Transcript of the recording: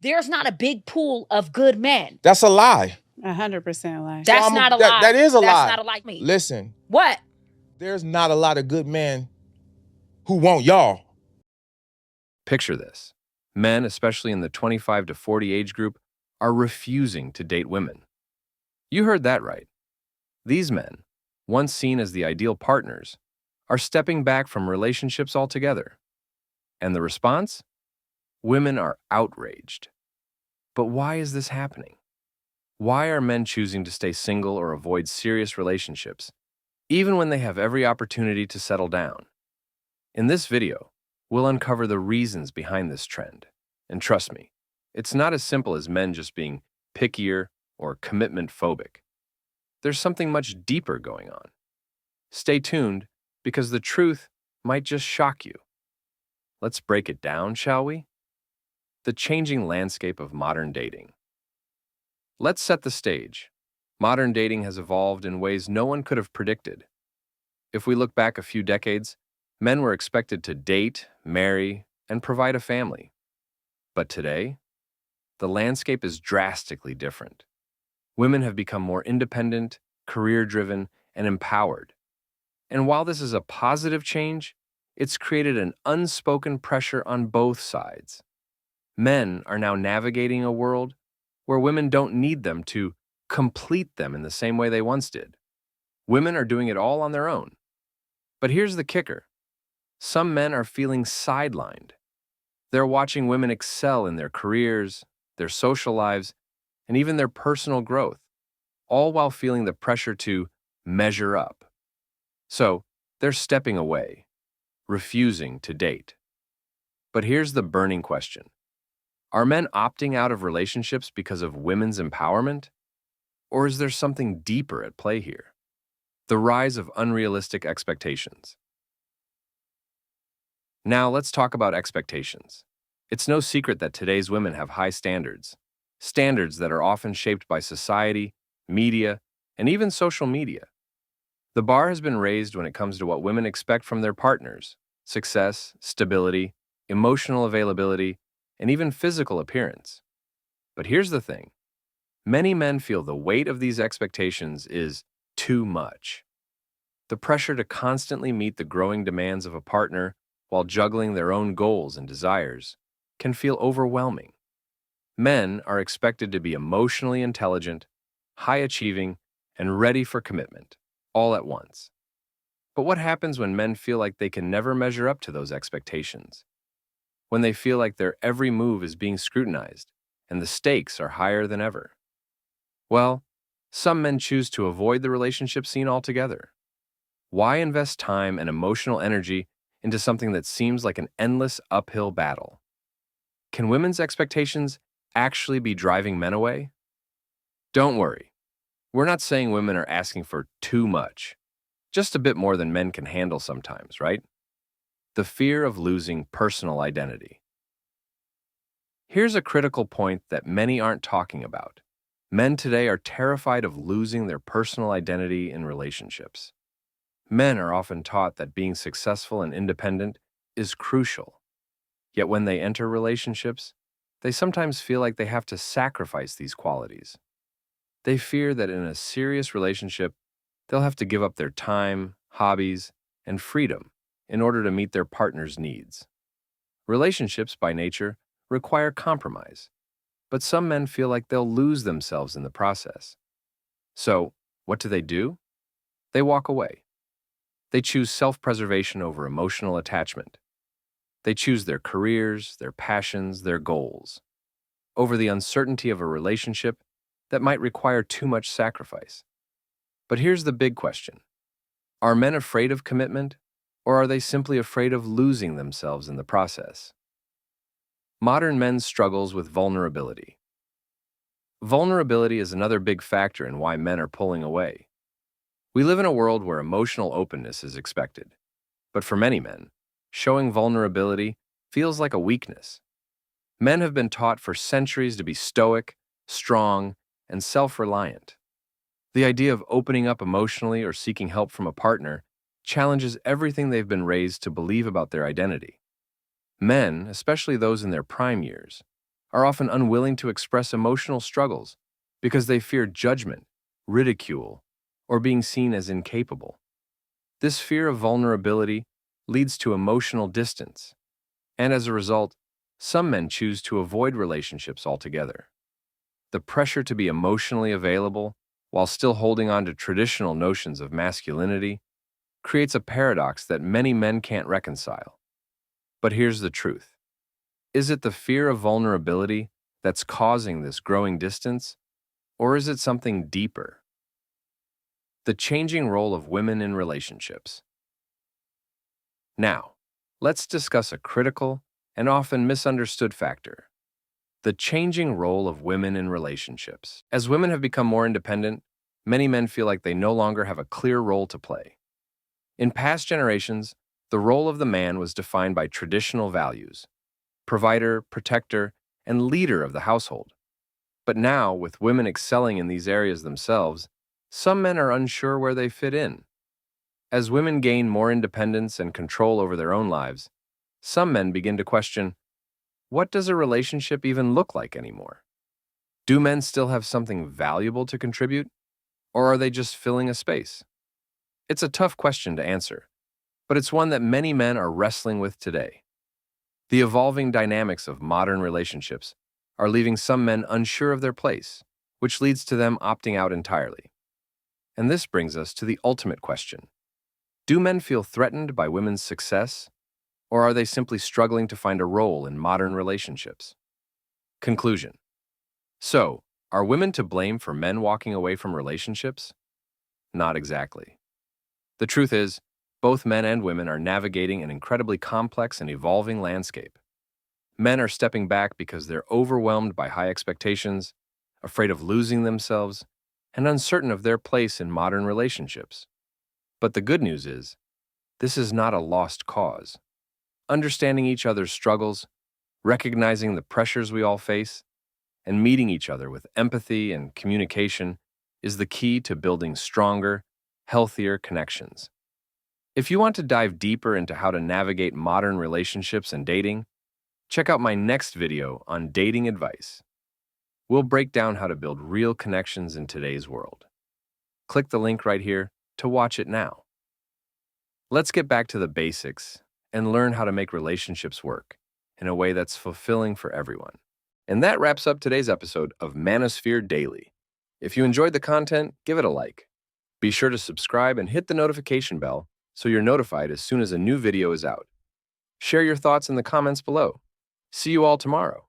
There's not a big pool of good men. That's a lie. 100% lie. That's not a lie. That is a lie. That's not a lie to me. Listen. What? There's not a lot of good men who want y'all. Picture this. Men, especially in the 25 to 40 age group, are refusing to date women. You heard that right. These men, once seen as the ideal partners, are stepping back from relationships altogether. And the response? Women are outraged. But why is this happening? Why are men choosing to stay single or avoid serious relationships, even when they have every opportunity to settle down? In this video, we'll uncover the reasons behind this trend. And trust me, it's not as simple as men just being pickier or commitment phobic. There's something much deeper going on. Stay tuned, because the truth might just shock you. Let's break it down, shall we? The changing landscape of modern dating. Let's set the stage. Modern dating has evolved in ways no one could have predicted. If we look back a few decades, men were expected to date, marry, and provide a family. But today, the landscape is drastically different. Women have become more independent, career-driven, and empowered. And while this is a positive change, it's created an unspoken pressure on both sides. Men are now navigating a world where women don't need them to complete them in the same way they once did. Women are doing it all on their own. But here's the kicker. Some men are feeling sidelined. They're watching women excel in their careers, their social lives, and even their personal growth, all while feeling the pressure to measure up. So, they're stepping away, refusing to date. But here's the burning question. Are men opting out of relationships because of women's empowerment? Or is there something deeper at play here? The rise of unrealistic expectations. Now let's talk about expectations. It's no secret that today's women have high standards that are often shaped by society, media, and even social media. The bar has been raised when it comes to what women expect from their partners: success, stability, emotional availability, and even physical appearance. But here's the thing. Many men feel the weight of these expectations is too much. The pressure to constantly meet the growing demands of a partner while juggling their own goals and desires can feel overwhelming. Men are expected to be emotionally intelligent, high-achieving, and ready for commitment, all at once. But what happens when men feel like they can never measure up to those expectations? When they feel like their every move is being scrutinized and the stakes are higher than ever? Well, some men choose to avoid the relationship scene altogether. Why invest time and emotional energy into something that seems like an endless uphill battle? Can women's expectations actually be driving men away? Don't worry. We're not saying women are asking for too much. Just a bit more than men can handle sometimes, right? The fear of losing personal identity. Here's a critical point that many aren't talking about. Men today are terrified of losing their personal identity in relationships. Men are often taught that being successful and independent is crucial. Yet when they enter relationships, they sometimes feel like they have to sacrifice these qualities. They fear that in a serious relationship, they'll have to give up their time, hobbies, and freedom in order to meet their partner's needs. Relationships, by nature, require compromise, but some men feel like they'll lose themselves in the process. So, what do? They walk away. They choose self-preservation over emotional attachment. They choose their careers, their passions, their goals, over the uncertainty of a relationship that might require too much sacrifice. But here's the big question. Are men afraid of commitment, or are they simply afraid of losing themselves in the process? Modern men's struggles with vulnerability. Vulnerability is another big factor in why men are pulling away. We live in a world where emotional openness is expected, but for many men, showing vulnerability feels like a weakness. Men have been taught for centuries to be stoic, strong, and self-reliant. The idea of opening up emotionally or seeking help from a partner challenges everything they've been raised to believe about their identity. Men, especially those in their prime years, are often unwilling to express emotional struggles because they fear judgment, ridicule, or being seen as incapable. This fear of vulnerability leads to emotional distance, and as a result, some men choose to avoid relationships altogether. The pressure to be emotionally available while still holding on to traditional notions of masculinity creates a paradox that many men can't reconcile. But here's the truth. Is it the fear of vulnerability that's causing this growing distance, or is it something deeper? The changing role of women in relationships. Now, let's discuss a critical and often misunderstood factor: the changing role of women in relationships. As women have become more independent, many men feel like they no longer have a clear role to play. In past generations, the role of the man was defined by traditional values: provider, protector, and leader of the household. But now, with women excelling in these areas themselves, some men are unsure where they fit in. As women gain more independence and control over their own lives, some men begin to question, what does a relationship even look like anymore? Do men still have something valuable to contribute, or are they just filling a space? It's a tough question to answer, but it's one that many men are wrestling with today. The evolving dynamics of modern relationships are leaving some men unsure of their place, which leads to them opting out entirely. And this brings us to the ultimate question. Do men feel threatened by women's success, or are they simply struggling to find a role in modern relationships? Conclusion. So, are women to blame for men walking away from relationships? Not exactly. The truth is, both men and women are navigating an incredibly complex and evolving landscape. Men are stepping back because they're overwhelmed by high expectations, afraid of losing themselves, and uncertain of their place in modern relationships. But the good news is, this is not a lost cause. Understanding each other's struggles, recognizing the pressures we all face, and meeting each other with empathy and communication is the key to building stronger, healthier connections. If you want to dive deeper into how to navigate modern relationships and dating, check out my next video on dating advice. We'll break down how to build real connections in today's world. Click the link right here to watch it now. Let's get back to the basics and learn how to make relationships work in a way that's fulfilling for everyone. And that wraps up today's episode of Manosphere Daily. If you enjoyed the content, give it a like. Be sure to subscribe and hit the notification bell so you're notified as soon as a new video is out. Share your thoughts in the comments below. See you all tomorrow.